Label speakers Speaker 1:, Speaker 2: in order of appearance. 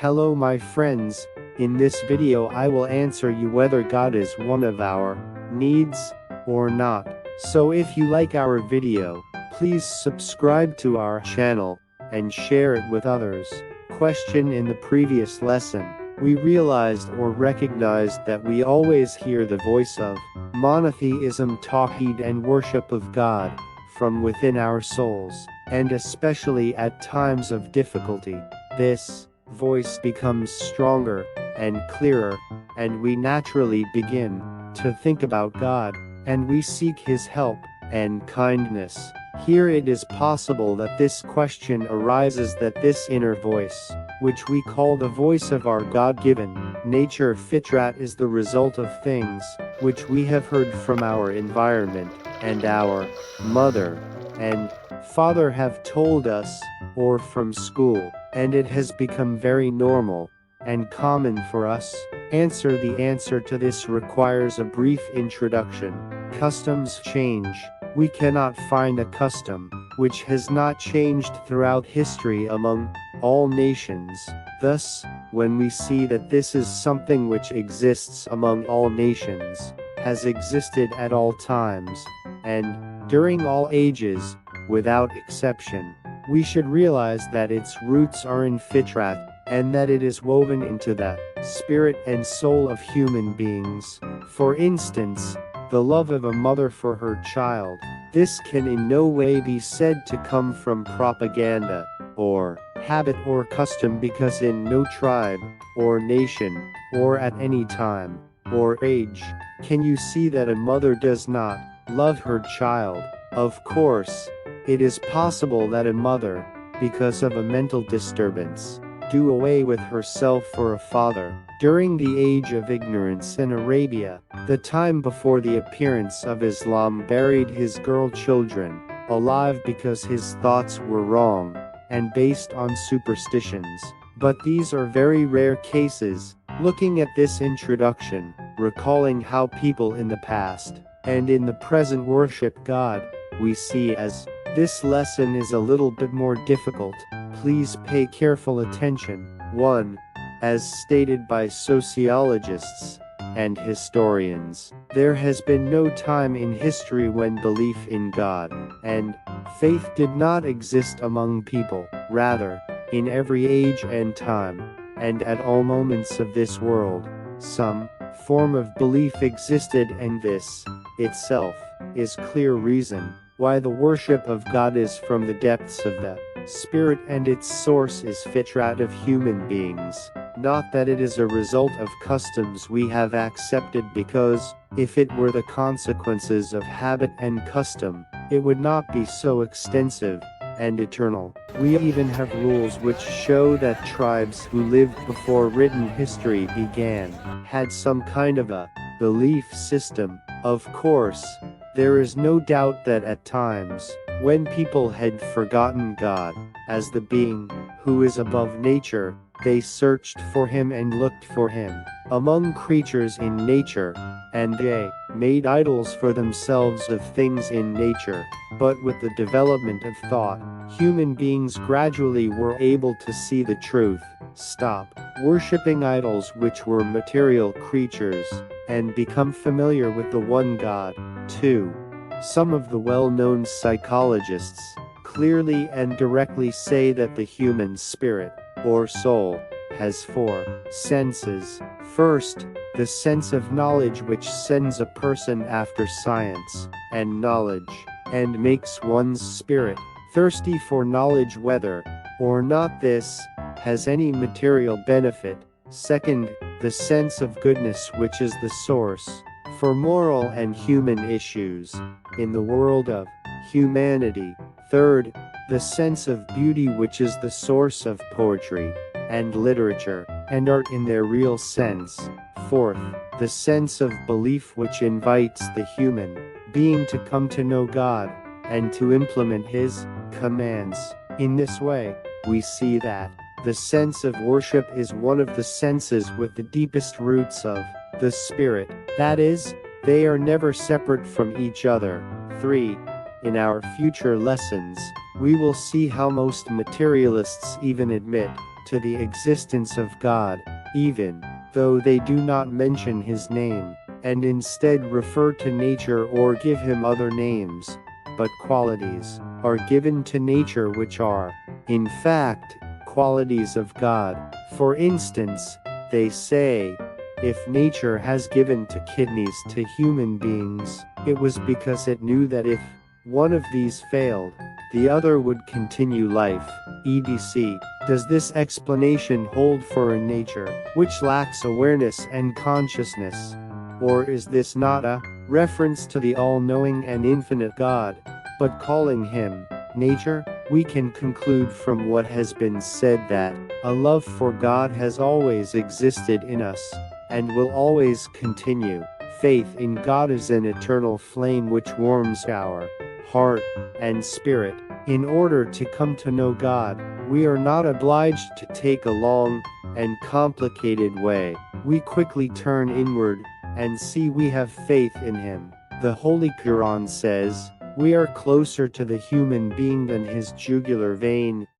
Speaker 1: Hello my friends, in this video I will answer you whether God is one of our needs or not. So if you like our video, please subscribe to our channel and share it with others. Question: in the previous lesson, we realized or recognized that we always hear the voice of monotheism, tawhid, and worship of God from within our souls, and especially at times of difficulty. This voice becomes stronger and clearer, and we naturally begin to think about God, and we seek His help and kindness. Here it is possible that this question arises, that this inner voice, which we call the voice of our God-given nature, fitrat, is the result of things which we have heard from our environment, and our mother and father have told us, or from school, and it has become very normal and common for us. The answer to this requires a brief introduction. Customs change. We cannot find a custom which has not changed throughout history among all nations. Thus, when we see that this is something which exists among all nations, has existed at all times, and during all ages, without exception, we should realize that its roots are in fitrat, and that it is woven into the spirit and soul of human beings. For instance, the love of a mother for her child. This can in no way be said to come from propaganda, or habit or custom, because in no tribe, or nation, or at any time, or age, can you see that a mother does not love her child. Of course, it is possible that a mother, because of a mental disturbance, do away with herself for a father. During the age of ignorance in Arabia, the time before the appearance of Islam, buried his girl children alive because his thoughts were wrong and based on superstitions. But these are very rare cases. Looking at this introduction, recalling how people in the past and in the present worship God, we see as this lesson is a little bit more difficult. Please pay careful attention. 1. As stated by sociologists and historians, there has been no time in history when belief in God and faith did not exist among people. Rather, in every age and time, and at all moments of this world, some form of belief existed, and this itself is clear reason why the worship of God is from the depths of the spirit, and its source is fitrat of human beings. Not that it is a result of customs we have accepted, because, if it were the consequences of habit and custom, it would not be so extensive and eternal. We even have rules which show that tribes who lived before written history began had some kind of a belief system. Of course, there is no doubt that at times, when people had forgotten God as the being who is above nature, they searched for Him and looked for Him among creatures in nature, and they made idols for themselves of things in nature. But with the development of thought, human beings gradually were able to see the truth, stop worshipping idols which were material creatures, and become familiar with the one God. 2. Some of the well-known psychologists clearly and directly say that the human spirit, or soul, has 4 senses. First, the sense of knowledge, which sends a person after science and knowledge, and makes one's spirit thirsty for knowledge whether or not this has any material benefit. Second, the sense of goodness, which is the source for moral and human issues in the world of humanity. Third, the sense of beauty, which is the source of poetry and literature and art in their real sense. Fourth, the sense of belief, which invites the human being to come to know God and to implement His commands. In this way, we see that the sense of worship is one of the senses with the deepest roots of the spirit. That is, they are never separate from each other. 3. In our future lessons, we will see how most materialists even admit to the existence of God, even though they do not mention his name, and instead refer to nature or give him other names. But qualities are given to nature which are, in fact, qualities of God. For instance, they say, if nature has given two kidneys to human beings, it was because it knew that if one of these failed, the other would continue life, etc. Does this explanation hold for a nature which lacks awareness and consciousness? Or is this not a reference to the all-knowing and infinite God, but calling him nature? We can conclude from what has been said that a love for God has always existed in us, and will always continue. Faith in God is an eternal flame which warms our heart and spirit. In order to come to know God, we are not obliged to take a long and complicated way. We quickly turn inward and see we have faith in him. The Holy Quran says, we are closer to the human being than his jugular vein.